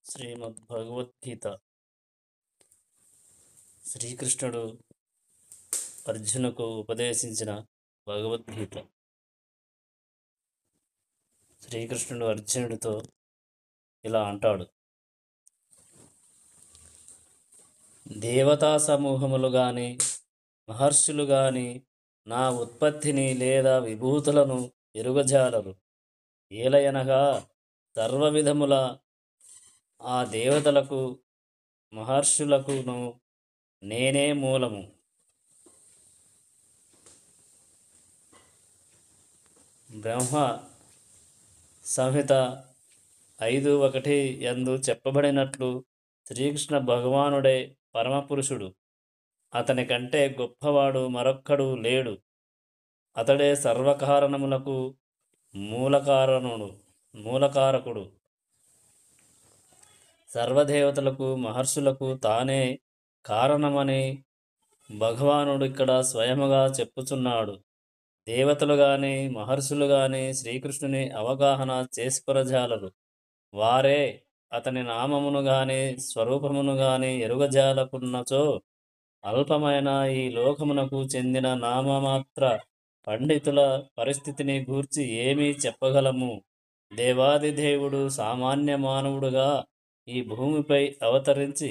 శ్రీమద్భగవద్గీత శ్రీకృష్ణుడు అర్జునకు ఉపదేశించిన భగవద్గీత. శ్రీకృష్ణుడు అర్జునుడితో ఇలా అంటాడు: దేవతా సమూహములు గాని మహర్షులు గాని నా ఉత్పత్తిని లేదా విభూతులను ఎరుగజాలరు. ఏలయనగా సర్వవిధముల ఆ దేవతలకు మహర్షులకును నేనే మూలము. బ్రహ్మ సంహిత 5:1 యందు చెప్పబడినట్లు శ్రీకృష్ణ భగవానుడే పరమపురుషుడు. అతని కంటే గొప్పవాడు మరొక్కడు లేడు. అతడే సర్వకారణములకు మూలకారకుడు. సర్వదేవతలకు మహర్షులకు తానే కారణమని భగవానుడు ఇక్కడ స్వయముగా చెప్పుచున్నాడు. దేవతలు గాని మహర్షులు గాని శ్రీకృష్ణుని అవగాహన చేసుకొనజాలరు. వారే అతని నామమును గాని స్వరూపమును గాని ఎరుగజాలకున్నచో అల్పమైన ఈ లోకమునకు చెందిన నామమాత్ర పండితుల పరిస్థితిని గూర్చి ఏమీ చెప్పగలము. దేవాది దేవుడు సామాన్య మానవుడుగా ఈ భూమిపై అవతరించి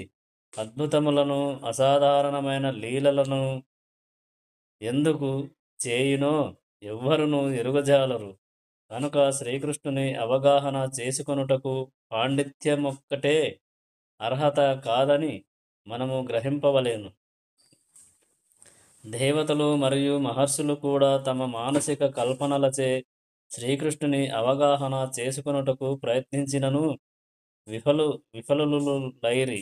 అద్భుతములను అసాధారణమైన లీలలను ఎందుకు చేయునో ఎవ్వరును ఎరుగజాలరు. కనుక శ్రీకృష్ణుని అవగాహన చేసుకొనుటకు పాండిత్యమొక్కటే అర్హత కాదని మనము గ్రహింపవలేను. దేవతలు మరియు మహర్షులు కూడా తమ మానసిక కల్పనలచే శ్రీకృష్ణుని అవగాహన చేసుకొనుటకు ప్రయత్నించినను విఫలులైరి.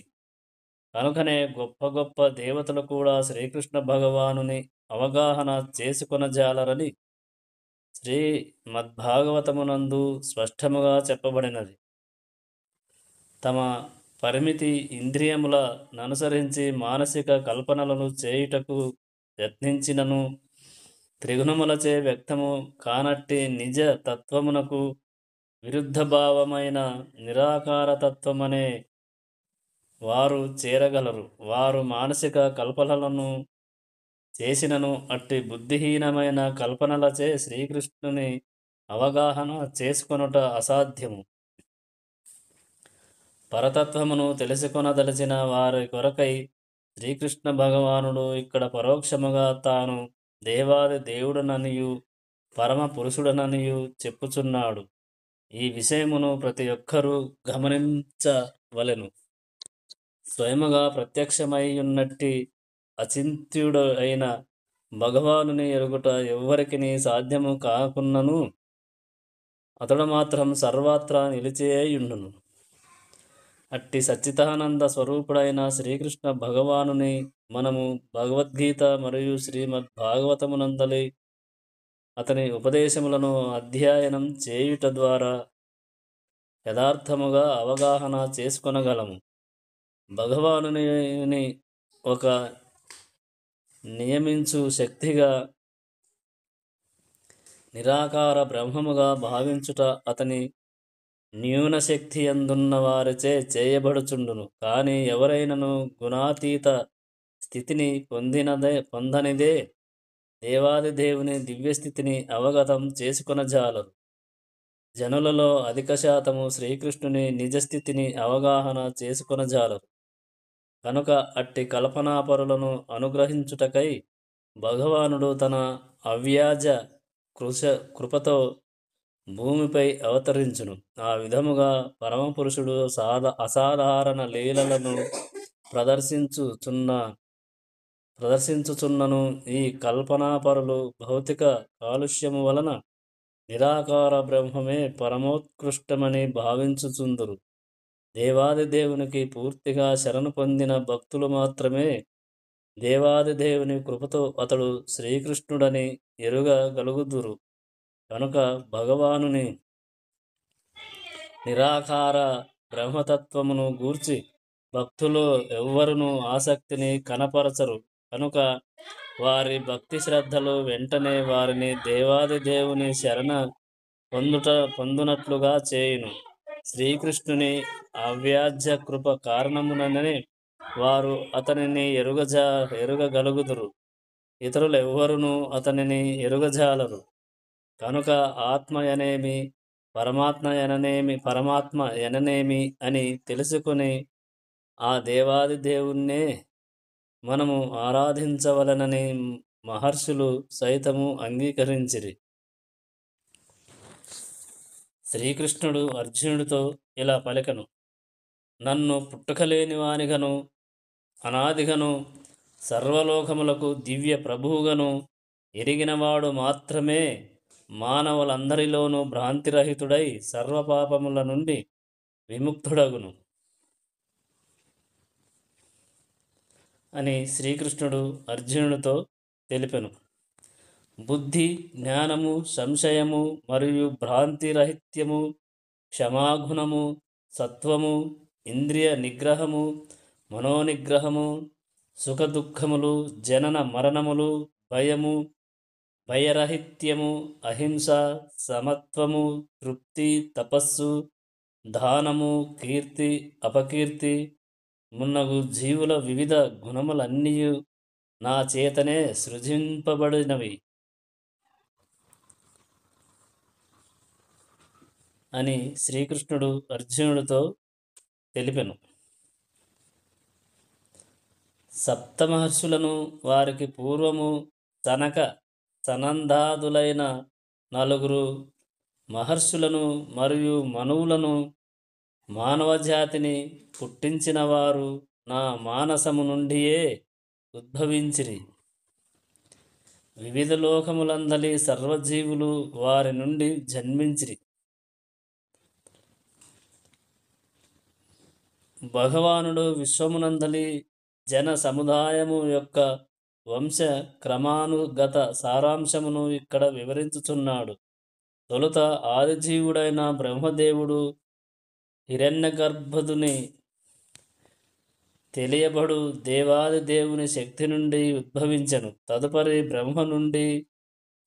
కనుకనే గొప్ప గొప్ప దేవతలు కూడా శ్రీకృష్ణ భగవానుని అవగాహన చేసుకొనజాలరని శ్రీమద్భాగవతమునందు స్పష్టముగా చెప్పబడినది. తమ పరిమితి ఇంద్రియముల ననుసరించి మానసిక కల్పనలను చేయుటకు యత్నించినను త్రిగుణములచే వ్యక్తము కానట్టి నిజ తత్వమునకు విరుద్ధభావమైన నిరాకారతత్వమనే వారు చేరగలరు. వారు మానసిక కల్పనలను చేసినను అట్టి బుద్ధిహీనమైన కల్పనలచే శ్రీకృష్ణుని అవగాహన చేసుకొనుట అసాధ్యము. పరతత్వమును తెలుసుకొనదలిచిన వారి కొరకై శ్రీకృష్ణ భగవానుడు ఇక్కడ పరోక్షముగా తాను దేవాది దేవుడననియు పరమ పురుషుడననియు చెప్పుచున్నాడు. ఈ విషయమును ప్రతి ఒక్కరూ గమనించవలెను. స్వయముగా ప్రత్యక్షమైయున్నట్టి అచింత్యుడు అయిన భగవానుని ఎరుగుట ఎవ్వరికి సాధ్యము కాకున్నను అతడు మాత్రం సర్వత్రా నిలిచేయుండును. అట్టి సచ్చిదానంద స్వరూపుడైన శ్రీకృష్ణ భగవానుని మనము భగవద్గీత మరియు శ్రీమద్భాగవతమునందలి అతని ఉపదేశములను అధ్యయనం చేయుట ద్వారా యథార్థముగా అవగాహన చేసుకొనగలము. భగవానుని ఒక నియమించు శక్తిగా నిరాకార బ్రహ్మముగా భావించుట అతని న్యూనశక్తి అందున్న వారిచే చేయబడుచుండును. కానీ ఎవరైనను గుణాతీత స్థితిని పొందనిదే దేవాది దేవుని దివ్యస్థితిని అవగతం చేసుకొనజాలరు. జనులలో అధిక శాతము శ్రీకృష్ణుని నిజస్థితిని అవగాహన చేసుకొనజాలరు. కనుక అట్టి కల్పనాపరులను అనుగ్రహించుటకై భగవానుడు తన అవ్యాజ కృపతో భూమిపై అవతరించును. ఆ విధముగా పరమపురుషుడు అసాధారణ లీలలను ప్రదర్శించుచున్నను ఈ కల్పనాపరులు భౌతిక కాలుష్యము వలన నిరాకార బ్రహ్మమే పరమోత్కృష్టమని భావించుచుందురు. దేవాది దేవునికి పూర్తిగా శరణు పొందిన భక్తులు మాత్రమే దేవాది దేవుని కృపతో అతడు శ్రీకృష్ణుడని ఎరుగగలుగుదురు. కనుక భగవానుని నిరాకార బ్రహ్మతత్వమును గూర్చి భక్తులు ఎవ్వరునూ ఆసక్తిని కనపరచరు. కనుక వారి భక్తి శ్రద్ధలు వెంటనే వారిని దేవాది దేవుని శరణ పొందునట్లుగా చేయును. శ్రీకృష్ణుని అవ్యాజ్య కృప కారణముననే వారు అతనిని ఎరుగగలుగుదురు. ఇతరులెవ్వరునూ అతనిని ఎరుగజాలరు. కనుక పరమాత్మ ఎననేమి అని తెలుసుకుని ఆ దేవాది దేవుణ్ణే మనము ఆరాధించవలనని మహర్షులు సైతము అంగీకరించిరి. శ్రీకృష్ణుడు అర్జునుడితో ఇలా పలికెను: నన్ను పుట్టుకలేని వానిగను, అనాదిగను, సర్వలోకములకు దివ్య ప్రభువుగను ఎరిగినవాడు మాత్రమే మానవులందరిలోనూ భ్రాంతిరహితుడై సర్వపాపముల నుండి విముక్తుడగును అని శ్రీకృష్ణుడు అర్జునుడితో తెలిపెను. బుద్ధి, జ్ఞానము, సంశయము మరియు భ్రాంతిరహిత్యము, క్షమాగుణము, సత్వము, ఇంద్రియ నిగ్రహము, మనోనిగ్రహము, సుఖదుఖములు, జనన మరణములు, భయము, భయరహిత్యము, అహింస, సమత్వము, తృప్తి, తపస్సు, దానము, కీర్తి, అపకీర్తి మున్నగు జీవుల వివిధ గుణములన్నీ నా చేతనే సృజింపబడినవి అని శ్రీకృష్ణుడు అర్జునుడితో తెలిపెను. సప్తమహర్షులను, వారికి పూర్వము సనక సనందాదులైన 4 మహర్షులను మరియు మనువులను, మానవజాతిని పుట్టించిన వారు నా మానసము నుండియే ఉద్భవించిరి. వివిధ లోకములందలి సర్వజీవులు వారి నుండి జన్మించిరి. భగవానుడు విశ్వమునందలి జన సముదాయము యొక్క వంశ క్రమానుగత సారాంశమును ఇక్కడ వివరించుచున్నాడు. తొలుత ఆదిజీవుడైన బ్రహ్మదేవుడు హిరణ్యగర్భుని తెలియబడు దేవాది దేవుని శక్తి నుండి ఉద్భవించెను. తదుపరి బ్రహ్మ నుండి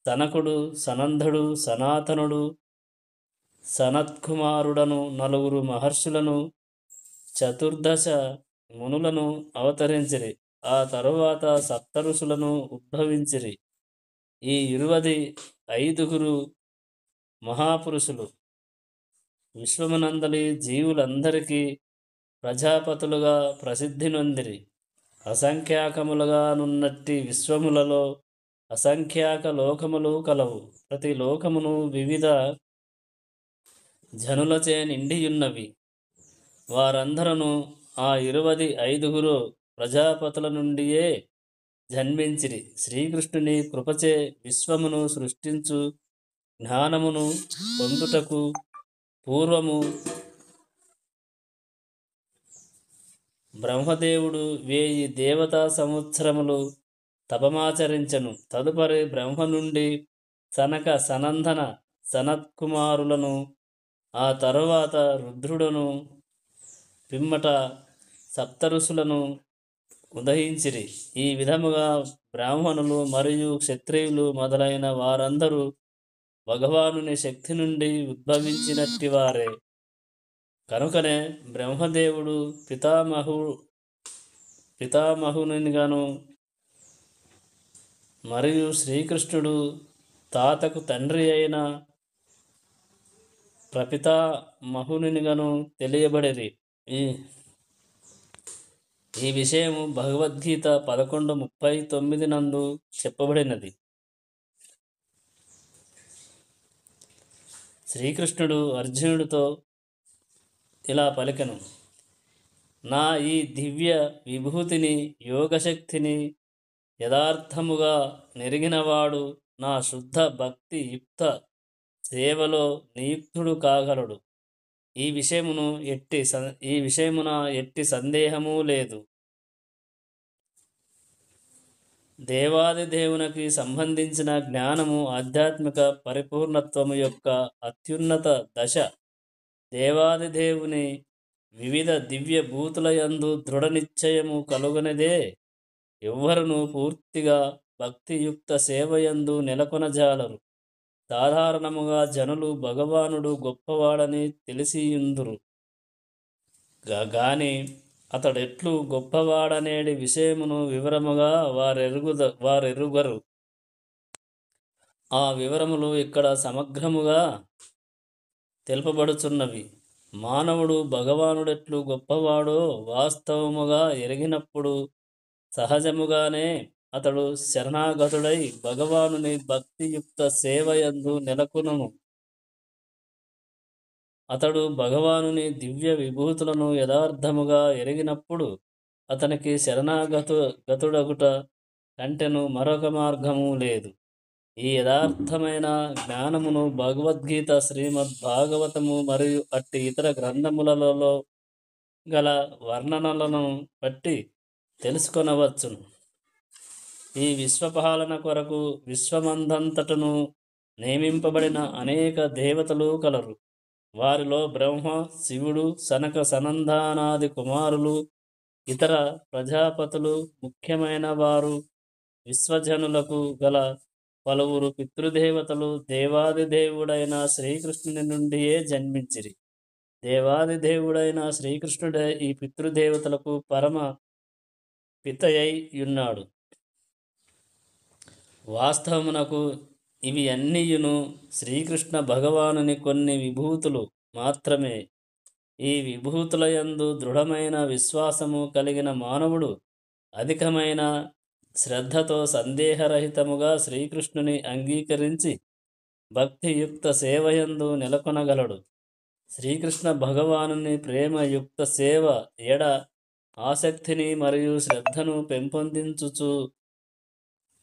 సనకుడు, సనందుడు, సనాతనుడు, సనత్కుమారుడను 4 మహర్షులను, 14 మునులను అవతరించిరి. ఆ తరువాత సప్తఋషులను ఉద్భవించిరి. ఈ 25 మహాపురుషులు విశ్వమునందలి జీవులందరికీ ప్రజాపతులుగా ప్రసిద్ధి నొందిరి. అసంఖ్యాకములుగానున్నట్టి విశ్వములలో అసంఖ్యాక లోకములు కలవు. ప్రతి లోకమును వివిధ జనులచే నిండియున్నవి. వారందరూ ఆ 25 ప్రజాపతుల నుండియే జన్మించిరి. శ్రీకృష్ణుని కృపచే విశ్వమును సృష్టించు జ్ఞానమును పొందుటకు పూర్వము బ్రహ్మదేవుడు 1000 దేవతా సంవత్సరములు తపమాచరించెను. తదుపరి బ్రహ్మ నుండి సనక, సనందన, సనత్కుమారులను, ఆ తరువాత రుద్రుడును, పిమ్మట సప్తఋషులను ఉదయించిరి. ఈ విధముగా బ్రాహ్మణులు మరియు క్షత్రియులు మొదలైన వారందరూ భగవానుని శక్తి నుండి ఉద్భవించినట్టి వారే. కనుకనే బ్రహ్మదేవుడు పితామహునిగాను మరియు శ్రీకృష్ణుడు తాతకు తండ్రి అయిన ప్రపితామహునిగాను తెలియబడిరి. ఈ విషయము భగవద్గీత 11:39 నందు చెప్పబడినది. శ్రీకృష్ణుడు అర్జునుడితో ఇలా పలికెను: నా ఈ దివ్య విభూతిని, యోగశక్తిని యథార్థముగా నెరిగినవాడు నా శుద్ధ భక్తి యుక్త సేవలో నియుక్తుడు కాగలడు. ఈ విషయమున ఎట్టి సందేహము లేదు. దేవాది దేవునికి సంబంధించిన జ్ఞానము ఆధ్యాత్మిక పరిపూర్ణత్వము యొక్క అత్యున్నత దశ. దేవాది దేవుని వివిధ దివ్య భూతుల యందు దృఢ నిశ్చయము కలుగనిదే ఎవ్వరును పూర్తిగా భక్తియుక్త సేవయందు నెలకొనజాలరు. సాధారణముగా జనులు భగవానుడు గొప్పవాడని తెలిసియుందురు గాని అతడెట్లు గొప్పవాడనేడి విషయమును వివరముగా వారెరుగరు. ఆ వివరములు ఇక్కడ సమగ్రముగా తెలుపబడుచున్నవి. మానవుడు భగవానుడెట్లు గొప్పవాడో వాస్తవముగా ఎరిగినప్పుడు సహజముగానే అతడు శరణాగతుడై భగవానుని భక్తియుక్త సేవయందు నెలకొనును. అతడు భగవానుని విభూతులను యథార్థముగా ఎరిగినప్పుడు అతనికి గతుడగుట కంటెను మరొక మార్గము లేదు. ఈ యథార్థమైన జ్ఞానమును భగవద్గీత, శ్రీమద్భాగవతము మరియు అట్టి ఇతర గ్రంథములలో గల వర్ణనలను బట్టి తెలుసుకొనవచ్చును. ఈ విశ్వపాలన కొరకు విశ్వమందంతటను నియమింపబడిన అనేక దేవతలు కలరు. వారిలో బ్రహ్మ, శివుడు, సనక సనందానాది కుమారులు, ఇతర ప్రజాపతులు ముఖ్యమైన వారు. విశ్వజనులకు గల పలువురు పితృదేవతలు దేవాదిదేవుడైన శ్రీకృష్ణుని నుండియే జన్మించిరి. దేవాదిదేవుడైన శ్రీకృష్ణుడే ఈ పితృదేవతలకు పరమ పితయై ఉన్నాడు. వాస్తవమునకు ఇవి అన్నియును శ్రీకృష్ణ భగవానుని కొన్ని విభూతులు మాత్రమే. ఈ విభూతులయందు దృఢమైన విశ్వాసము కలిగిన మానవుడు అధికమైన శ్రద్ధతో సందేహరహితముగా శ్రీకృష్ణుని అంగీకరించి భక్తియుక్త సేవయందు నెలకొనగలడు. శ్రీకృష్ణ భగవానుని ప్రేమయుక్త సేవ ఎడ ఆసక్తిని మరియు శ్రద్ధను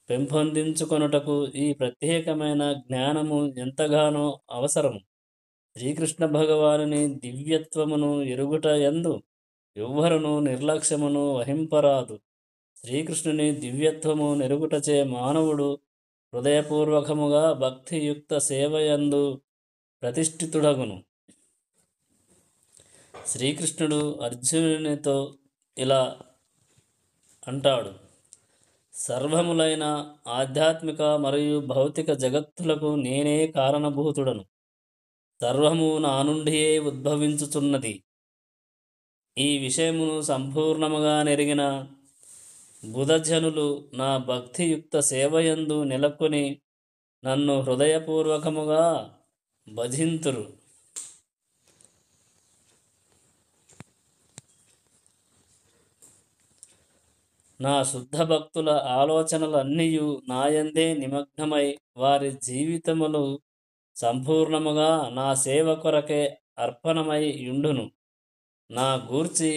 పెంపొందించుకొనుటకు ఈ ప్రత్యేకమైన జ్ఞానము ఎంతగానో అవసరం. శ్రీకృష్ణ భగవానుని దివ్యత్వమును ఎరుగుట యందు ఎవ్వరును నిర్లక్ష్యమును వహింపరాదు. శ్రీకృష్ణుని దివ్యత్వము నెరుగుటచే మానవుడు హృదయపూర్వకముగా భక్తియుక్త సేవయందు ప్రతిష్ఠితుడగును. శ్రీకృష్ణుడు అర్జునునితో ఇలా అంటాడు: సర్వములైన ఆధ్యాత్మిక మరియు భౌతిక జగత్తులకు నేనే కారణభూతుడను. సర్వము నా నుండియే ఉద్భవించుచున్నది. ఈ విషయమును సంపూర్ణముగా నెరిగిన బుధజనులు నా భక్తియుక్త సేవయందు నెలకొని నన్ను హృదయపూర్వకముగా భజింతురు. నా శుద్ధ భక్తుల ఆలోచనలన్నీయు నాయందే నిమగ్నమై వారి జీవితములు సంపూర్ణముగా నా సేవ కొరకే అర్పణమై యుండును. నా గూర్చి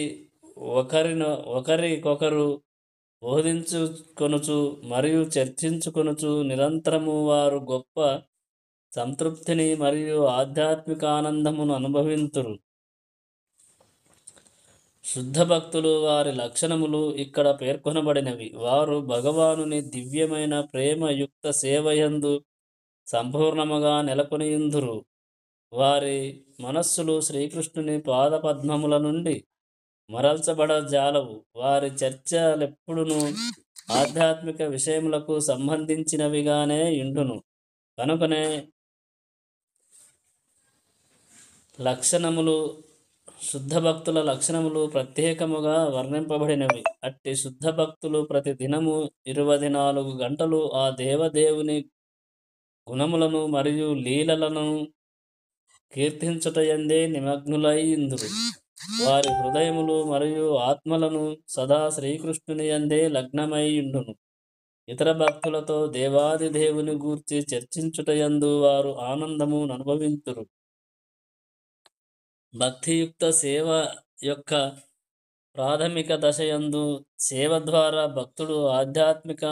ఒకరికొకరు బోధించుకొనుచు మరియు చర్చించుకొనుచు నిరంతరము వారు గొప్ప సంతృప్తిని మరియు ఆధ్యాత్మిక ఆనందమును అనుభవింతురు. శుద్ధ భక్తులు వారి లక్షణములు ఇక్కడ పేర్కొనబడినవి. వారు భగవానుని దివ్యమైన ప్రేమయుక్త సేవయందు సంపూర్ణముగా నెలకొనియుందురు. వారి మనస్సులు శ్రీకృష్ణుని పాదపద్మముల నుండి మరల్చబడజాలవు. వారి చర్చలెప్పుడునూ ఆధ్యాత్మిక విషయములకు సంబంధించినవిగానే యుండును. కనుకనే శుద్ధ భక్తుల లక్షణములు ప్రత్యేకముగా వర్ణింపబడినవి. అట్టి శుద్ధ భక్తులు ప్రతి దినము 24 గంటలు ఆ దేవదేవుని గుణములను మరియు లీలలను కీర్తించుటయందే నిమగ్నులైయుందురు. వారి హృదయములు మరియు ఆత్మలను సదా శ్రీకృష్ణుని యందే లగ్నమైయుండును. ఇతర భక్తులతో దేవాదిదేవుని గూర్చి చర్చించుటయందు వారు ఆనందము అనుభవింతురు. భక్తియుక్త సేవ యొక్క ప్రాథమిక దశయందు సేవ ద్వారా భక్తుడు ఆధ్యాత్మిక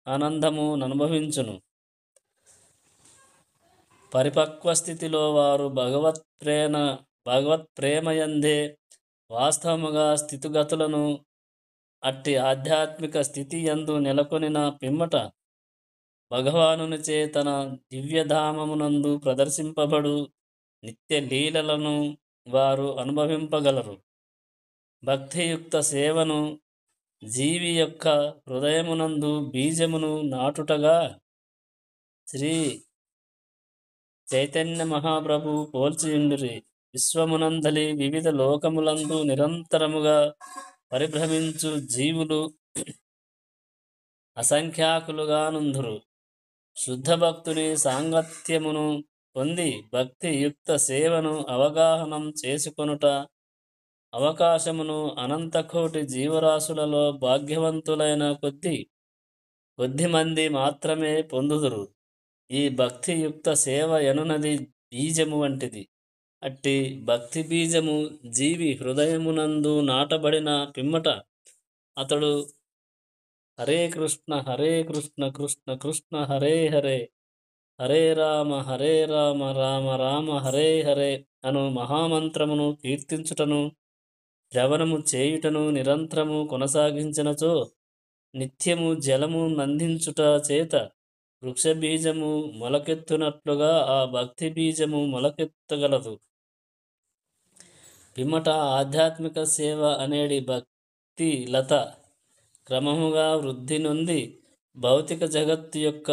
ఆనందము అనుభవించును. పరిపక్వ స్థితిలో వారు భగవత్ ప్రేమయందే వాస్తవముగా స్థితిగతులను అట్టి ఆధ్యాత్మిక స్థితి యందు నెలకొనిన పిమ్మట భగవానునిచే తన దివ్యధామమునందు ప్రదర్శింపబడు నిత్య లీలలను వారు అనుభవింపగలరు. భక్తియుక్త సేవను జీవి యొక్క హృదయమునందు బీజమును నాటుటగా శ్రీ చైతన్య మహాప్రభు పోల్చియుండిరి. విశ్వమునందలి వివిధ లోకములందు నిరంతరముగా పరిభ్రమించు జీవులు అసంఖ్యాకులుగా నుందురు. శుద్ధ భక్తుని సాంగత్యమును పొంది భక్తి యుక్త సేవను అవగాహనం చేసుకొనుట అవకాశమును అనంతకోటి జీవరాశులలో భాగ్యవంతులైన కొద్దిమంది మాత్రమే పొందుదురు. ఈ భక్తియుక్త సేవ ఎనునది బీజము వంటిది. అట్టి భక్తి బీజము జీవి హృదయమునందు నాటబడిన పిమ్మట అతడు హరే కృష్ణ కృష్ణ కృష్ణ హరే హరే, హరే రామ రామ రామ హరే హరే అను మహామంత్రమును కీర్తించుటను శ్రవణము చేయుటను నిరంతరము కొనసాగించినచో నిత్యము జలము నందించుట చేత వృక్షబీజము మొలకెత్తునట్లుగా ఆ భక్తి బీజము మొలకెత్తగలదు. పిమ్మట ఆధ్యాత్మిక సేవ అనేడి భక్తి లత క్రమముగా వృద్ధి నొంది భౌతిక జగత్తు యొక్క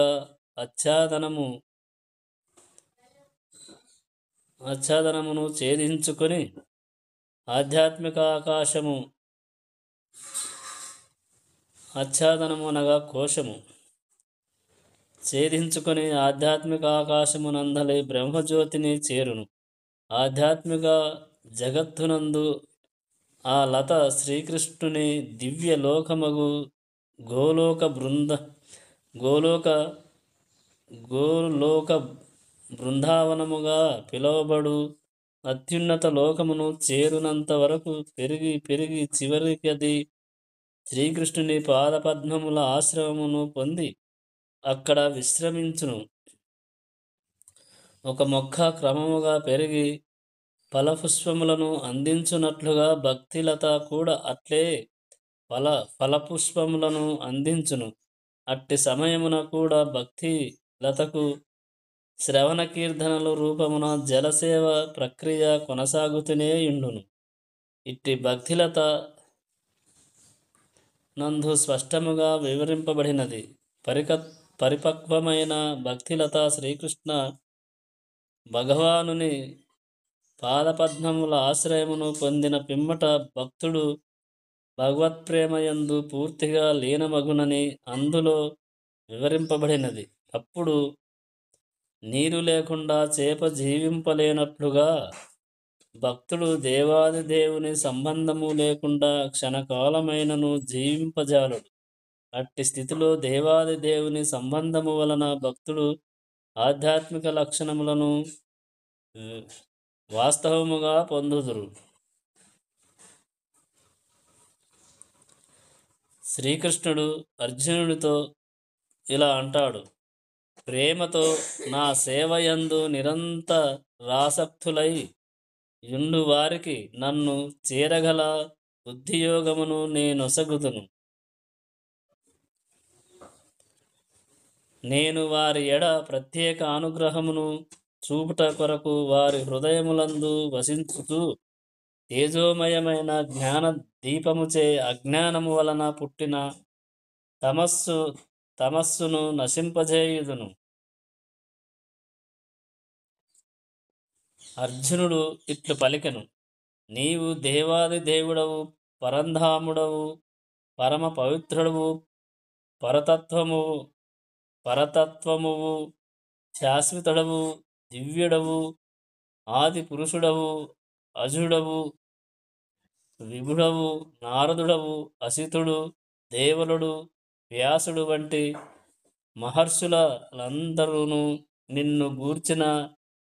ఆచ్ఛాదనమును ఛేదించుకొని ఆధ్యాత్మిక ఆచ్ఛాదనము అనగా కోశము ఛేదించుకొని ఆధ్యాత్మిక ఆకాశమునందలి బ్రహ్మజ్యోతిని చేరును. ఆధ్యాత్మిక జగత్తునందు ఆ లత శ్రీకృష్ణుని దివ్య లోకమగు గోలోక బృందావనముగా పిలువబడు అత్యున్నత లోకమును చేరునంత వరకు పెరిగి పెరిగి చివరికి అది శ్రీకృష్ణుని పాదపద్మముల ఆశ్రమమును పొంది అక్కడ విశ్రమించును. ఒక మొక్క క్రమముగా పెరిగి ఫలపుష్పములను అందించున్నట్లుగా భక్తిలత కూడా అట్లే ఫలపుష్పములను అందించును. అట్టి సమయమున కూడా భక్తి లతకు శ్రవణ కీర్తనలు రూపమున జలసేవ ప్రక్రియ కొనసాగుతూనే యుండును. ఇట్టి భక్తిలత నందు స్పష్టముగా వివరింపబడినది. పరిపక్వమైన భక్తిలత శ్రీకృష్ణ భగవానుని పాదపద్మముల ఆశ్రయమును పొందిన పిమ్మట భక్తుడు భగవత్ప్రేమయందు పూర్తిగా లీనమగునని అందులో వివరింపబడినది. అప్పుడు నీరు లేకుండా చేప జీవింపలేనట్లుగా భక్తుడు దేవాది దేవుని సంబంధము లేకుండా క్షణకాలమైనను జీవింపజాలడు. అట్టి స్థితిలో దేవాది దేవుని సంబంధము వలన భక్తుడు ఆధ్యాత్మిక లక్షణములను వాస్తవముగా పొందుదురు. శ్రీకృష్ణుడు అర్జునుడితో ఇలా అంటాడు: ప్రేమతో నా సేవయందు నిరంతరాసక్తులై యుండు వారికి నన్ను చేరగల బుద్ధియోగమును నేనొసగుదును. నేను వారి ఎడ ప్రత్యేక అనుగ్రహమును చూపుట కొరకు వారి హృదయములందు వసించుతూ తేజోమయమైన జ్ఞాన దీపముచే అజ్ఞానము వలన పుట్టిన తమస్సును నశింపజేయుదును. అర్జునుడు ఇట్లు పలికెను: నీవు దేవాది దేవుడవు, పరంధాముడవు, పరమ పవిత్రుడవు, పరతత్వమువు, శాశ్వతుడవు, దివ్యుడవు, ఆది పురుషుడవు, అజుడవు, విభుడవు, నారదుడవు, అసితుడు, దేవలుడు, వ్యాసుడు వంటి మహర్షులందరూను నిన్ను గూర్చిన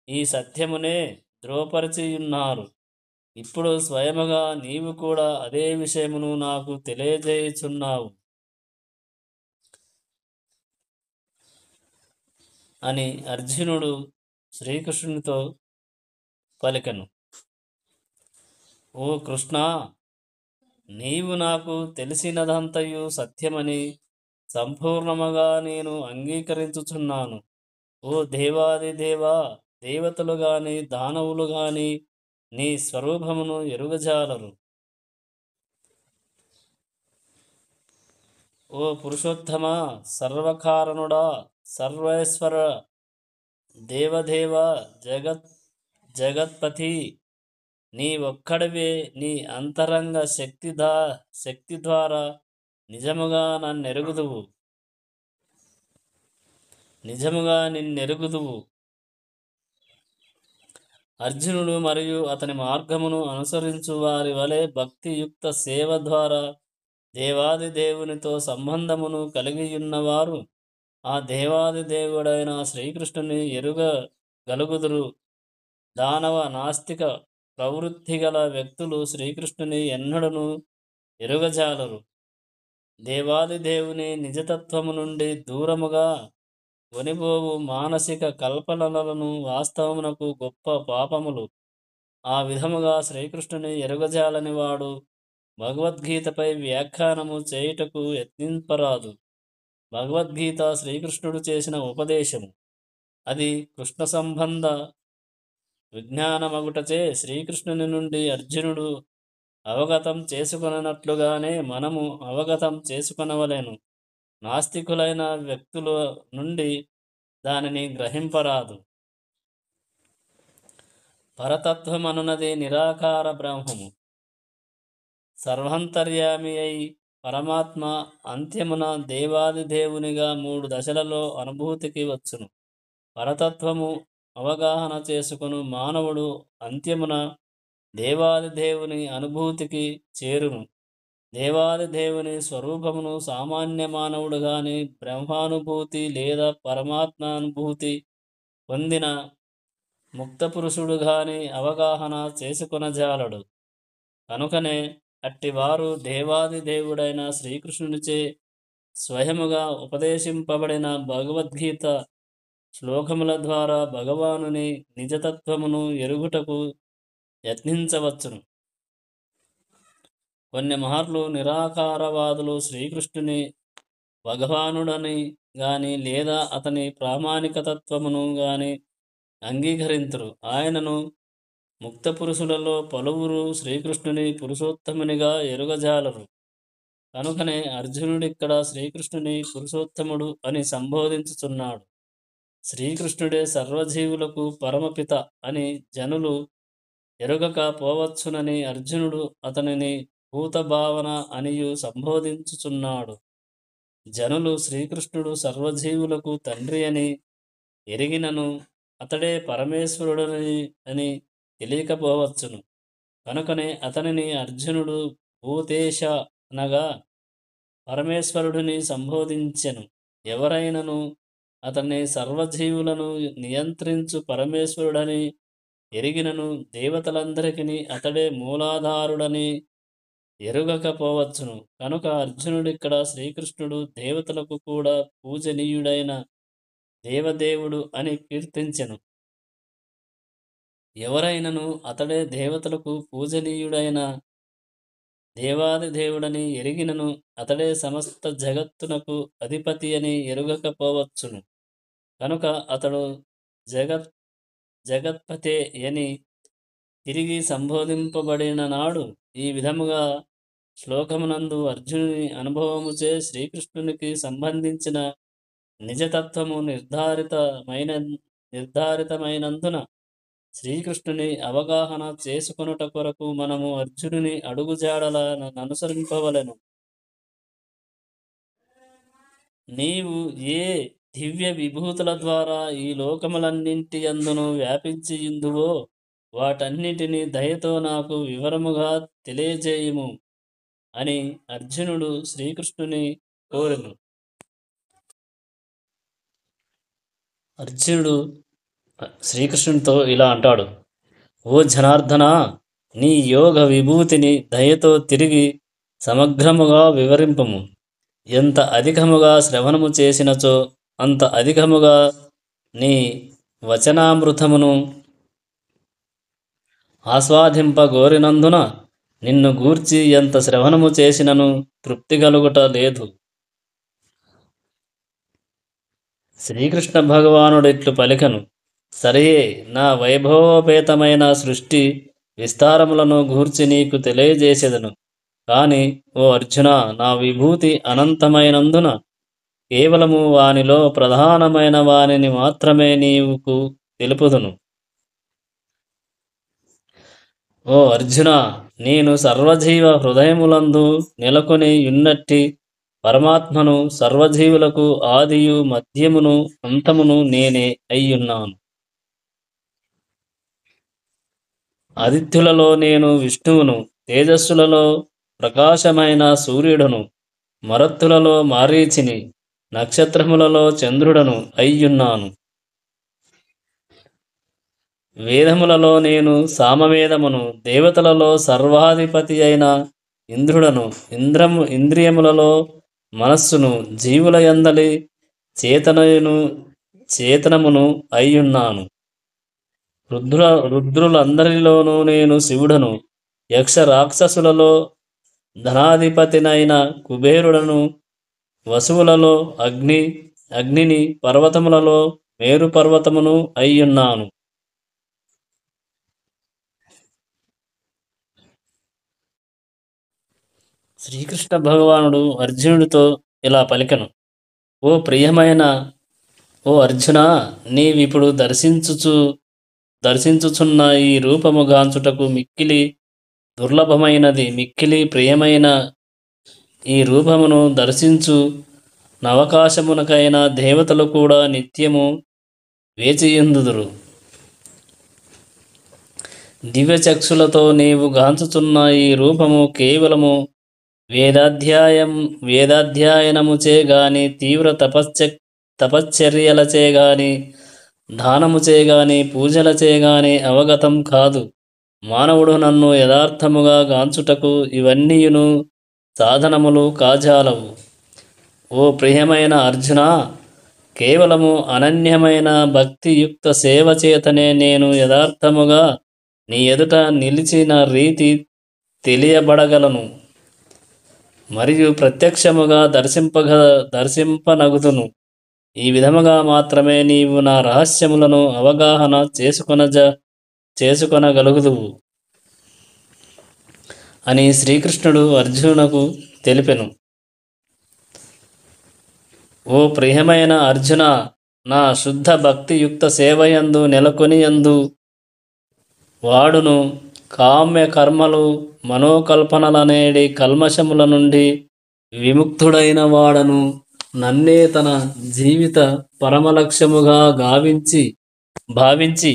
ఈ సత్యమునే ధ్రువపరచియున్నారు. ఇప్పుడు స్వయముగా నీవు కూడా అదే విషయమును నాకు తెలియజేయుచున్నావు అని అర్జునుడు శ్రీకృష్ణునితో పలికెను. ఓ కృష్ణ, నీవు నాకు తెలిసినదంతయు సత్యమని సంపూర్ణముగా నేను అంగీకరించుచున్నాను. ఓ దేవాది దేవా, దేవతలు గాని దానవులు గాని నీ స్వరూపమును ఎరుగజాలరు. ఓ పురుషోత్తమ, సర్వకారణుడా, సర్వేశ్వర, దేవదేవ జగత్పతి నీ ఒక్కడివే. నీ అంతరంగ శక్తి ద్వారా నిజముగా నిన్నెరుగుదువు. అర్జునుడు మరియు అతని మార్గమును అనుసరించు వారి వలె భక్తియుక్త సేవ ద్వారా దేవాది దేవునితో సంబంధమును కలిగియున్నవారు ఆ దేవాది దేవుడైన శ్రీకృష్ణుని ఎరుగగలుగుదురు. దానవ నాస్తిక ప్రవృత్తి గల వ్యక్తులు శ్రీకృష్ణుని ఎన్నడను ఎరుగజాలరు. దేవాది దేవుని నిజతత్వము నుండి దూరముగా కొనిపోవు మానసిక కల్పనలను వాస్తవమునకు గొప్ప పాపములు. ఆ విధముగా శ్రీకృష్ణుని ఎరుగజాలని వాడు భగవద్గీతపై వ్యాఖ్యానము చేయుటకు యత్నింపరాదు. భగవద్గీత శ్రీకృష్ణుడు చేసిన ఉపదేశము. అది కృష్ణ సంబంధ విజ్ఞానమగుటచే శ్రీకృష్ణుని నుండి అర్జునుడు అవగతం చేసుకొననట్లుగానే మనము అవగతం చేసుకొనవలెను. నాస్తికులైన వ్యక్తుల నుండి దానిని గ్రహింపరాదు. పరతత్వమనున్నది నిరాకార బ్రహ్మము. సర్వాంతర్యామి అయి పరమాత్మ అంత్యమున దేవాది దేవునిగా 3 దశలలో అనుభూతికి వచ్చును. పరతత్వము అవగాహన చేసుకును మానవుడు అంత్యమున దేవాది దేవుని అనుభూతికి చేరును. దేవాది దేవుని స్వరూపమును సామాన్య మానవుడు గాని బ్రహ్మానుభూతి లేదా పరమాత్మానుభూతి పొందిన ముక్త పురుషుడు గాని అవగాహన చేసుకొనజాలడు. కనుకనే అట్టివారు దేవాది దేవుడైన శ్రీకృష్ణునిచే స్వయముగా ఉపదేశింపబడిన భగవద్గీత శ్లోకముల ద్వారా భగవానుని నిజతత్వమును ఎరుగుటకు యత్నించవచ్చును. కొన్ని మార్లు నిరాకారవాదులు శ్రీకృష్ణుని భగవానుడని గాని లేదా అతని ప్రామాణికతత్వమును గాని అంగీకరింతురు. ఆయనను ముక్త పురుషులలో పలువురు శ్రీకృష్ణుని పురుషోత్తమునిగా ఎరుగజాలరు. కనుకనే అర్జునుడిక్కడ శ్రీకృష్ణుని పురుషోత్తముడు అని సంబోధించుచున్నాడు. శ్రీకృష్ణుడే సర్వజీవులకు పరమపిత అని జనులు ఎరుగక పోవచ్చునని అర్జునుడు అతనిని భూతభావన అనియు సంబోధించుచున్నాడు. జనులు శ్రీకృష్ణుడు సర్వజీవులకు తండ్రి అని ఎరిగినను అతడే పరమేశ్వరుడని అని తెలియకపోవచ్చును. కనుకనే అతనిని అర్జునుడు భూతేశ అనగా పరమేశ్వరుడిని సంబోధించెను. ఎవరైనను అతన్ని సర్వజీవులను నియంత్రించు పరమేశ్వరుడని ఎరిగినను దేవతలందరికీ అతడే మూలాధారుడని ఎరుగకపోవచ్చును. కనుక అర్జునుడిక్కడ శ్రీకృష్ణుడు దేవతలకు కూడా పూజనీయుడైన దేవదేవుడు అని కీర్తించెను. ఎవరైనను అతడే దేవతలకు పూజనీయుడైన దేవాది దేవుడని ఎరిగినను అతడే సమస్త జగత్తునకు అధిపతి అని ఎరుగకపోవచ్చును. కనుక అతడు జగత్పతే అని తిరిగి సంబోధింపబడిన నాడు ఈ విధముగా శ్లోకమునందు అర్జునుని అనుభవముచే శ్రీకృష్ణునికి సంబంధించిన నిజతత్వము నిర్ధారితమైనందున శ్రీకృష్ణుని అవగాహన చేసుకొనుట కొరకు మనము అర్జునుని అడుగుజాడలను అనుసరింపవలెను. నీవు ఏ దివ్య విభూతుల ద్వారా ఈ లోకములన్నింటి యందును వ్యాపించియుందువో వాటన్నిటినీ దయతో నాకు వివరముగా తెలియజేయుము అని అర్జునుడు శ్రీకృష్ణుని కోరెను. అర్జునుడు శ్రీకృష్ణునితో ఇలా అంటాడు: ఓ జనార్దన, నీ యోగ విభూతిని దయతో తిరిగి సమగ్రముగా వివరింపము. ఎంత అధికముగా శ్రవణము చేసినచో అంత అధికముగా నీ వచనామృతమును ఆస్వాదింపగోరినందున నిన్ను గూర్చి ఎంత శ్రవణము చేసినను తృప్తి కలుగుట లేదు. శ్రీకృష్ణ భగవానుడిట్లు పలికను: సరియే, నా వైభవోపేతమైన సృష్టి విస్తారములను గూర్చి నీకు తెలియజేసేదను. కాని ఓ అర్జున, నా విభూతి అనంతమైనందున కేవలము వానిలో ప్రధానమైన వానిని మాత్రమే నీవుకు తెలుపుదును. ఓ అర్జున, నేను సర్వజీవ హృదయములందు నెలకొని యున్నట్టి పరమాత్మను, సర్వజీవులకు ఆదియు మధ్యమును అంతమును నేనే అయ్యున్నాను. ఆదిత్యులలో నేను విష్ణువును, తేజస్సులలో ప్రకాశమైన సూర్యుడను, మరత్తులలో మారీచిని, నక్షత్రములలో చంద్రుడను అయ్యున్నాను. వేదములలో నేను సామవేదమును, దేవతలలో సర్వాధిపతి అయిన ఇంద్రుడను, ఇంద్రియములలో మనస్సును, జీవుల యందలి చేతనమును అయ్యున్నాను. రుద్రులందరిలోనూ నేను శివుడను, యక్ష రాక్షసులలో ధనాధిపతినైన కుబేరుడను, వసువులలో అగ్నిని, పర్వతములలో మేరు పర్వతమును అయ్యున్నాను. శ్రీకృష్ణ భగవానుడు అర్జునుడితో ఇలా పలికెను. ఓ ప్రియమైన ఓ అర్జున, నీవిప్పుడు దర్శించుచున్న ఈ రూపము గాంచుటకు మిక్కిలి దుర్లభమైనది. మిక్కిలి ప్రియమైన ఈ రూపమును దర్శించు నవకాశమునకైన దేవతలు కూడా నిత్యము వేచియుందుదురు. దివ్యచక్షులతో నీవు గాంచుచున్న ఈ రూపము కేవలము వేదాధ్యాయనముచే గాని, తీవ్ర తపశ్చర్యలచే గాని, దానముచే గాని, పూజలచే గాని అవగతం కాదు. మానవుడు నన్ను యథార్థముగా గాంచుటకు ఇవన్నీయును సాధనములు కాజాలవు. ఓ ప్రియమైన అర్జున, కేవలము అనన్యమైన భక్తియుక్త సేవ చేతనే నేను యథార్థముగా నీ ఎదుట నిలిచిన రీతి తెలియబడగలను మరియు ప్రత్యక్షముగా దర్శింపనగుదును. ఈ విధముగా మాత్రమే నీవు నా రహస్యములను అవగాహన చేసుకొనగలుగుదువు అని శ్రీకృష్ణుడు అర్జునునకు తెలిపెను. ఓ ప్రియమైన అర్జున, నా శుద్ధ భక్తియుక్త సేవయందు నెలకొనియందు వాడును కామ్య కర్మలు, మనోకల్పనలనేడి కల్మషముల నుండి విముక్తుడైన వాడను, నన్నే తన జీవిత పరమలక్ష్యముగా భావించి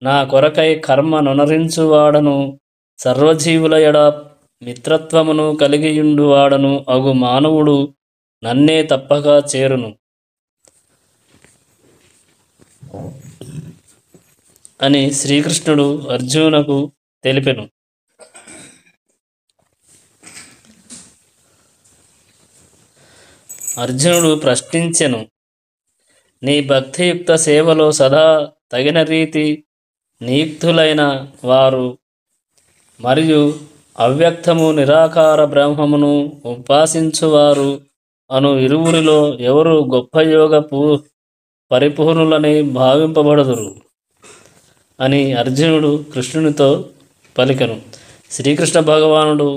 నా కొరకై కర్మ నొనరించువాడను, సర్వజీవుల ఎడ మిత్రత్వమును కలిగియుండువాడను అగు మానవుడు నన్నే తప్పక చేరును అని శ్రీకృష్ణుడు అర్జునునకు తెలిపెను. అర్జునుడు ప్రశ్నించెను, నీ భక్తియుక్త సేవలో సదా తగిన రీతి నియుక్తులైన వారు మరియు అవ్యక్తము నిరాకార బ్రహ్మమును ఉపాసించువారు అను ఇరువురిలో ఎవరు గొప్ప యోగ పరిపూర్ణులని భావింపబడుదురు అని అర్జునుడు కృష్ణునితో పలికెను. శ్రీకృష్ణ భగవానుడు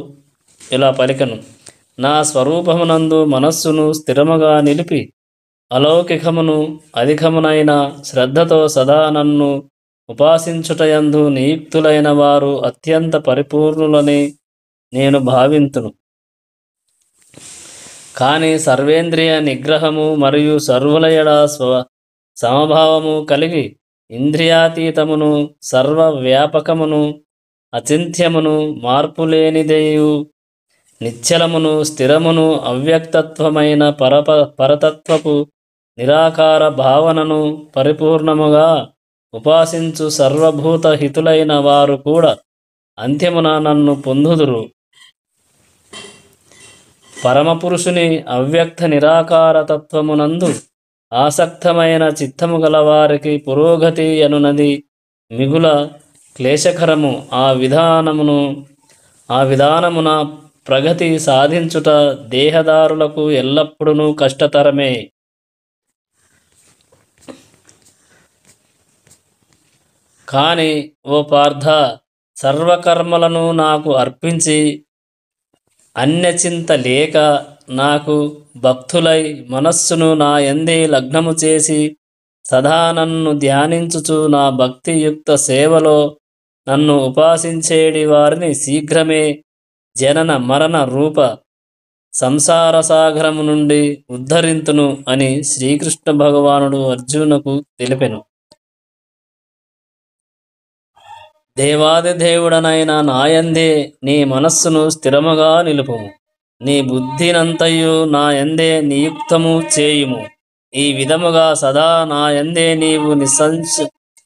ఇలా పలికెను, నా స్వరూపమునందు మనస్సును స్థిరముగా నిలిపి అలౌకికమును అధికమునైన శ్రద్ధతో సదా నన్ను ఉపాసించుటయందు నియుక్తులైన వారు అత్యంత పరిపూర్ణులని నేను భావింతును. కానీ సర్వేంద్రియ నిగ్రహము మరియు సర్వుల ఎడ సమభావము కలిగి ఇంద్రియాతీతమును, సర్వవ్యాపకమును, అచింత్యమును, మార్పులేనిదేయు నిశ్చలమును, స్థిరమును, అవ్యక్తత్వమైన పరతత్వపు నిరాకార భావనను పరిపూర్ణముగా ఉపాసించు సర్వభూత హితులైన వారు కూడా అంత్యమున నన్ను పొందుదురు. పరమపురుషుని అవ్యక్త నిరాకార తత్వమునందు ఆసక్తమైన చిత్తము గల వారికి పురోగతి అనునది మిగుల క్లేశకరము. ఆ విధానమున ప్రగతి సాధించుట దేహదారులకు ఎల్లప్పుడూ కష్టతరమే. కానీ ఓ పార్థ, సర్వకర్మలను నాకు అర్పించి అన్యచింత లేక నాకు భక్తులై మనస్సును నా యందే లగ్నము చేసి సదా నన్ను ధ్యానించుచు నా భక్తియుక్త సేవలో నన్ను ఉపాసించేడి వారిని శీఘ్రమే జనన మరణ రూప సంసార సాగరము నుండి ఉద్ధరింతును అని శ్రీకృష్ణ భగవానుడు అర్జునుకు తెలిపెను. దేవాది దేవుడనైన నాయందే నీ మనస్సును స్థిరముగా నిలుపుము. నీ బుద్ధినంతయు నాయందే నియుక్తము చేయుము. ఈ విధముగా సదా నాయందే నీవు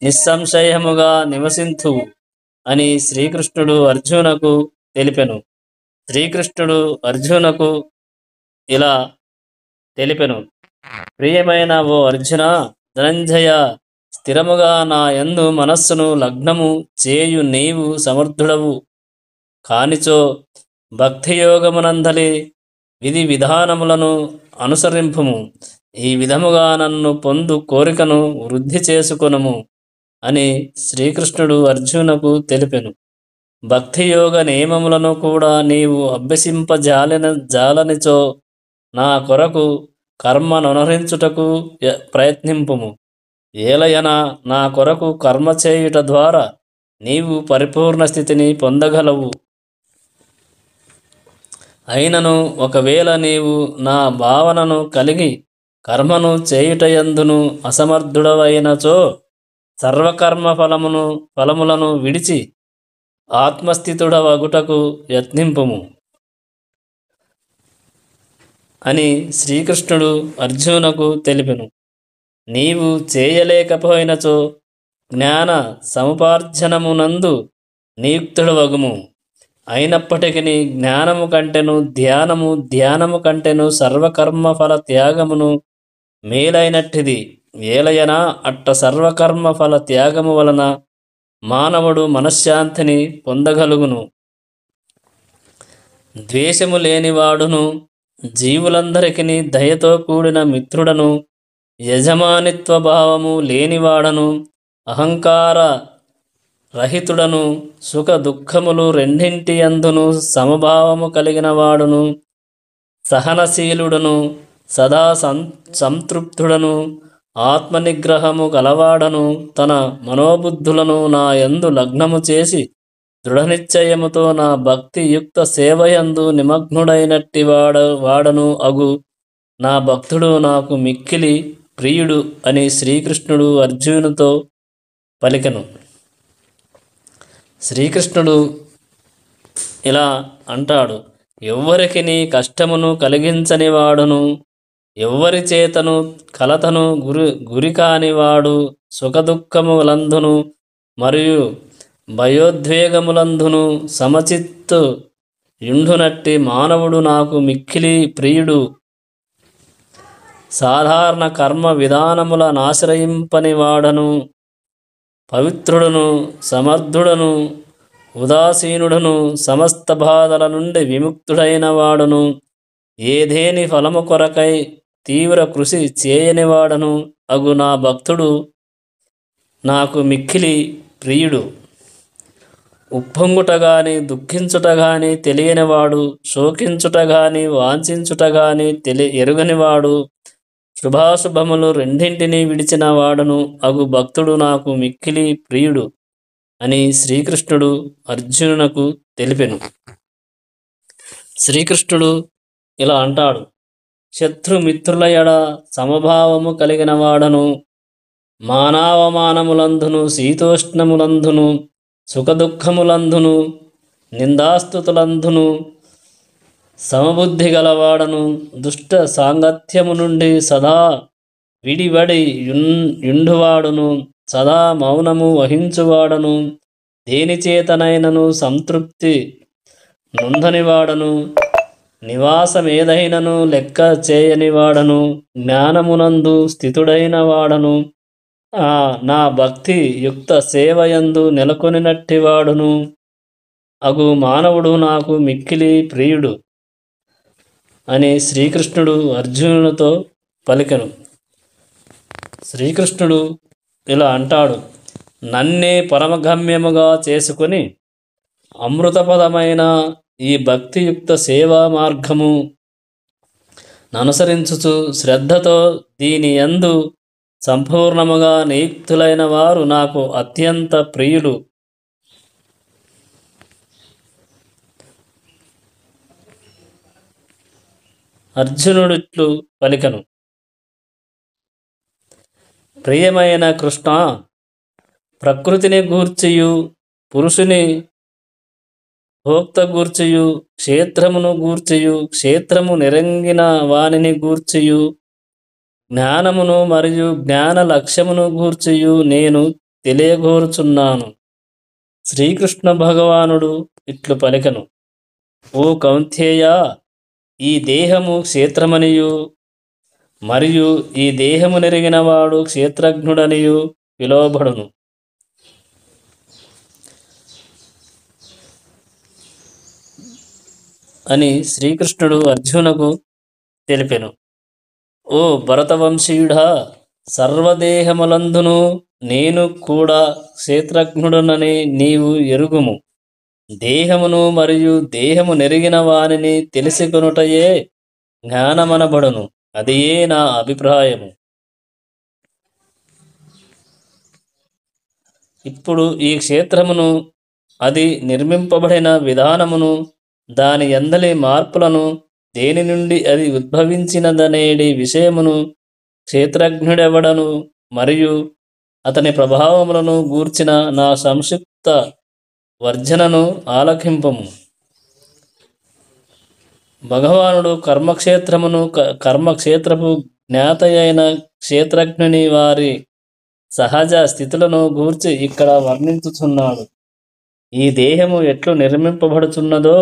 నిస్సంశయముగా నివసింతువు అని శ్రీకృష్ణుడు అర్జునకు తెలిపెను. శ్రీకృష్ణుడు అర్జునకు ఇలా తెలిపెను. ప్రియమైన ఓ అర్జున, ధనంజయ, స్థిరముగా నా యందు మనస్సును లగ్నము చేయు నీవు సమర్థుడవు కానిచో భక్తియోగమునందలి విధి విధానములను అనుసరింపుము. ఈ విధముగా నన్ను పొందు కోరికను వృద్ధి చేసుకొనుము అని శ్రీకృష్ణుడు అర్జునకు తెలిపెను. భక్తియోగ నియమములను కూడా నీవు జాలనిచో నా కొరకు కర్మనొనరించుటకు ప్రయత్నింపుము. ఏలయన నా కొరకు కర్మ చేయుట ద్వారా నీవు పరిపూర్ణ స్థితిని పొందగలవు. అయినను ఒకవేళ నీవు నా భావనను కలిగి కర్మను చేయుటయందును అసమర్థుడవైనచో సర్వకర్మ ఫలములను విడిచి ఆత్మస్థితుడవగుటకు యత్నింపుము అని శ్రీకృష్ణుడు అర్జునకు తెలిపెను. నీవు చేయలేకపోయినచో జ్ఞాన సముపార్జనమునందు నియుక్తుడవగుము. అయినప్పటికీ జ్ఞానము కంటెను ధ్యానము కంటెను సర్వకర్మ ఫల త్యాగమును మేలైనట్టిది. ఏలయనా అట్ట సర్వకర్మ ఫల త్యాగము వలన మానవుడు మనశ్శాంతిని పొందగలుగును. ద్వేషము లేనివాడును, జీవులందరికీ దయతో కూడిన మిత్రుడను, యజమానిత్వ భావము లేనివాడను, అహంకార రహితుడను, సుఖ దుఃఖములు రెండింటి యందును సమభావము కలిగిన వాడును, సహనశీలుడను, సదా సంతృప్తుడను, ఆత్మనిగ్రహము గలవాడను, తన మనోబుద్ధులను నా యందు లగ్నము చేసి దృఢనిశ్చయముతో నా భక్తియుక్త సేవయందు నిమగ్నుడైనట్టి వాడను అగు నా భక్తుడు నాకు మిక్కిలి ప్రియుడు అని శ్రీకృష్ణుడు అర్జునుతో పలికెను. శ్రీకృష్ణుడు ఇలా అంటాడు. ఎవ్వరికి నీ కష్టమును కలిగించని వాడును, ఎవ్వరి చేతను కలతను గురి కానివాడు, సుఖదుఖములందును మరియు భయోద్వేగములందును సమచిత్తు యుండునట్టి మానవుడు నాకు మిక్కిలి ప్రియుడు. సాధారణ కర్మ విధానముల నాశ్రయింపని వాడను, పవిత్రుడును, సమర్థుడను, ఉదాసీనుడను, సమస్త బాధల నుండి విముక్తుడైన వాడును, ఏదేని ఫలము కొరకై తీవ్ర కృషి చేయనివాడను అగు నా భక్తుడు నాకు మిక్కిలి ప్రియుడు. ఉప్పొంగుట గాని దుఃఖించుట గాని తెలియనివాడు, శోకించుట గాని వాంఛించుట గాని ఎరుగనివాడు, శుభాశుభములు రెండింటినీ విడిచిన వాడును అగు భక్తుడు నాకు మిక్కిలి ప్రియుడు అని శ్రీకృష్ణుడు అర్జునునకు తెలిపెను. శ్రీకృష్ణుడు ఇలా అంటాడు. శత్రుమిత్రుల ఎడ సమభావము కలిగిన వాడను, మానావమానములందును, శీతోష్ణములందును, సుఖదుఖములందును, నిందాస్తుతులందును సమబుద్ధి గలవాడను, దుష్ట సాంగత్యము నుండి సదా విడివడి యుండువాడును, సదా మౌనము వహించువాడను, దేనిచేతనైనను సంతృప్తి నొందనివాడను, నివాసమేదైనను లెక్క చేయనివాడను, జ్ఞానమునందు స్థితుడైన వాడను, నా భక్తి యుక్త సేవయందు నెలకొనినట్టివాడును అగు మానవుడు నాకు మిక్కిలి ప్రియుడు అని శ్రీకృష్ణుడు అర్జునునితో పలికెను. శ్రీకృష్ణుడు ఇలా అంటాడు. నన్నే పరమగమ్యముగా చేసుకొని అమృతపదమైన ఈ భక్తియుక్త సేవా మార్గము ననుసరించుచు శ్రద్ధతో దీని యందు సంపూర్ణముగా నియుక్తులైన వారు నాకు అత్యంత ప్రియులు. అర్జునుడిట్లు పలికను: ప్రియమైన కృష్ణ, ప్రకృతిని గూర్చియు పురుషుని భోక్త గూర్చియు క్షేత్రమును గూర్చియు క్షేత్రము నిరంగిన వానిని గూర్చియు జ్ఞానమును మరియు జ్ఞాన లక్ష్యమును గూర్చియు నేను తెలియగోరుచున్నాను. శ్రీకృష్ణ భగవానుడు ఇట్లు పలికను: ఓ కౌంతేయ, ఈ దేహము క్షేత్రమనియు మరియు ఈ దేహము నెరిగినవాడు క్షేత్రజ్ఞుడనియు పిలువబడును అని శ్రీకృష్ణుడు అర్జునకు తెలిపెను. ఓ భరతవంశీయుడా, సర్వదేహములందును నేను కూడా క్షేత్రజ్ఞుడనని నీవు ఎరుగుము. దేహమును మరియు దేహము నెరిగిన వానిని తెలిసికొనుటయే జ్ఞానమనబడును. అదియే నా అభిప్రాయము. ఇప్పుడు ఈ క్షేత్రమును, అది నిర్మింపబడిన విధానమును, దాని యందలి మార్పులను, దేని నుండి అది ఉద్భవించినదనేడి విషయమును, క్షేత్రజ్ఞుడెవడను మరియు అతని ప్రభావములను గూర్చిన నా సంక్షిప్త వర్జనను ఆలకింపము. భగవానుడు కర్మక్షేత్రమును కర్మక్షేత్రపు జ్ఞాతయైన క్షేత్రజ్ఞుని వారి సహజ స్థితులను గూర్చి ఇక్కడ వర్ణించుచున్నాడు. ఈ దేహము ఎట్లు నిర్మింపబడుచున్నదో,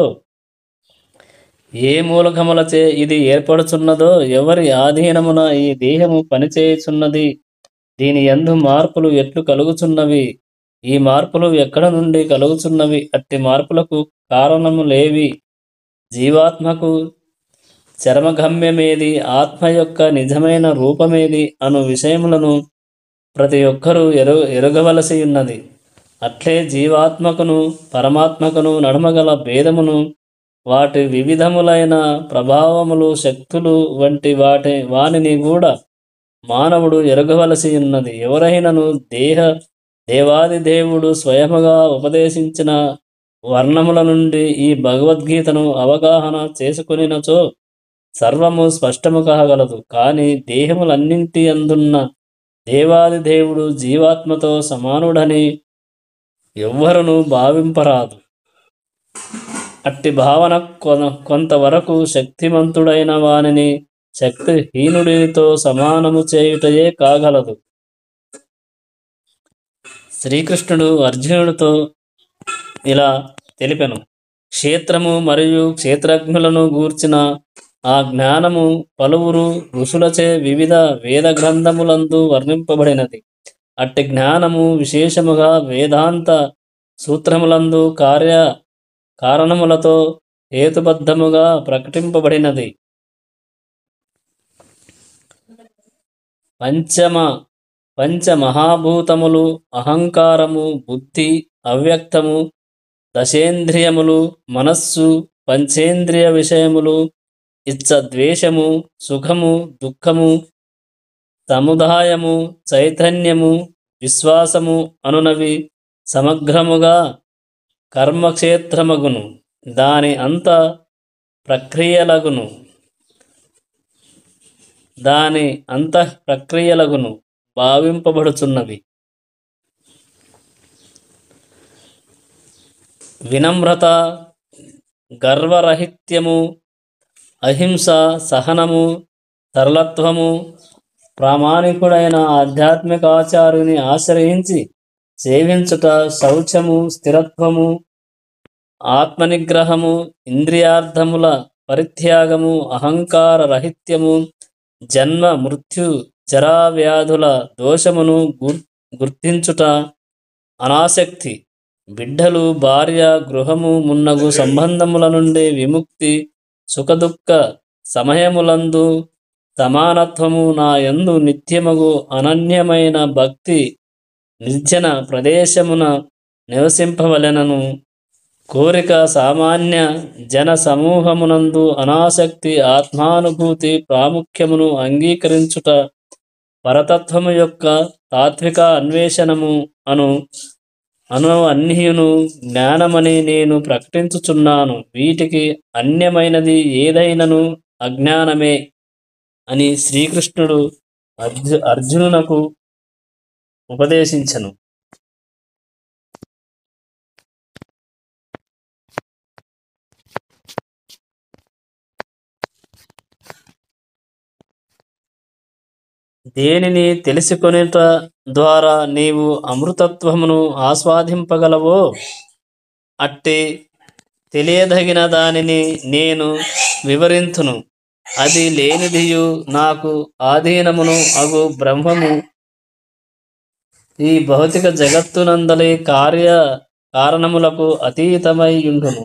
ఏ మూలకములచే ఇది ఏర్పడుచున్నదో, ఎవరి ఆధీనమున ఈ దేహము పనిచేయుచున్నది, దీని యందు మార్పులు ఎట్లు కలుగుచున్నవి, ఈ మార్పులు ఎక్కడ నుండి కలుగుచున్నవి, అట్టి మార్పులకు కారణములేవి, జీవాత్మకు చరమగమ్యమేది, ఆత్మ యొక్క నిజమైన రూపమేది అను విషయములను ప్రతి ఒక్కరూ ఎరుగవలసి ఉన్నది. అట్లే జీవాత్మకును పరమాత్మకును నడుమగల భేదమును, వాటి వివిధములైన ప్రభావములు, శక్తులు వంటి వానిని కూడా మానవుడు ఎరగవలసి ఉన్నది. ఎవరైనను దేవాది దేవుడు స్వయముగా ఉపదేశించిన వర్ణముల నుండి ఈ భగవద్గీతను అవగాహన చేసుకునినచో సర్వము స్పష్టము కాగలదు. కానీ దేహములన్నింటి అందున్న దేవాది దేవుడు జీవాత్మతో సమానుడని ఎవ్వరును భావింపరాదు. అట్టి భావన కొంతవరకు శక్తిమంతుడైన వానిని శక్తిహీనుడితో సమానము చేయుటయే కాగలదు. శ్రీకృష్ణుడు అర్జునుడితో ఇలా తెలిపెను: క్షేత్రము మరియు క్షేత్రజ్ఞులను గూర్చిన ఆ జ్ఞానము పలువురు ఋషులచే వివిధ వేద గ్రంథములందు వర్ణింపబడినది. అట్టి జ్ఞానము విశేషముగా వేదాంత సూత్రములందు కారణములతో హేతుబద్ధముగా ప్రకటింపబడినది. పంచమహాభూతములు, అహంకారము, బుద్ధి, అవ్యక్తము, దశేంద్రియములు, మనస్సు, పంచేంద్రియ విషయములు, ఇచ్చ, ద్వేషము, సుఖము, దుఃఖము, సముదాయము, చైతన్యము, విశ్వాసము అనునవి సమగ్రముగా కర్మక్షేత్రమగును. దాని అంత ప్రక్రియలగును భావింపబడుచున్నవి. వినమ్రత, గర్వరహిత్యము, అహింస, సహనము, సరళత్వము, ప్రామాణికుడైన ఆధ్యాత్మికాచార్యుని ఆశ్రయించి సేవించుట, శౌచము, స్థిరత్వము, ఆత్మనిగ్రహము, ఇంద్రియార్థముల పరిత్యాగము, అహంకార రహిత్యము, జన్మ మృత్యు జరావ్యాధుల దోషమును గుర్తించుట, అనాసక్తి, బిడ్డలు, భార్య, గృహము మున్నగు సంబంధముల నుండి విముక్తి, సుఖదుఃఖ సమయములందు సమానత్వము, నా యందు నిత్యమగు అనన్యమైన భక్తి, నిర్జన ప్రదేశమున నివసింపవలెనను కోరిక సామాన్య జన సమూహమునందు అనాసక్తి ఆత్మానుభూతి ప్రాముఖ్యమును అంగీకరించుట పరతత్వము యొక్క తాత్విక అన్వేషణము అను అన్నియును జ్ఞానమని నేను ప్రకటించుచున్నాను. వీటికి అన్యమైనది ఏదైనను అజ్ఞానమే అని శ్రీకృష్ణుడు అర్జునునకు ఉపదేశించను. దేనిని తెలుసుకొనుట ద్వారా నీవు అమృతత్వమును ఆస్వాదింపగలవో అట్టి తెలియదగిన దానిని నేను వివరింతును. అది లేనిదియు నాకు ఆధీనమును అగు బ్రహ్మము ఈ భౌతిక జగత్తునందలి కారణములకు అతీతమై ఉండును.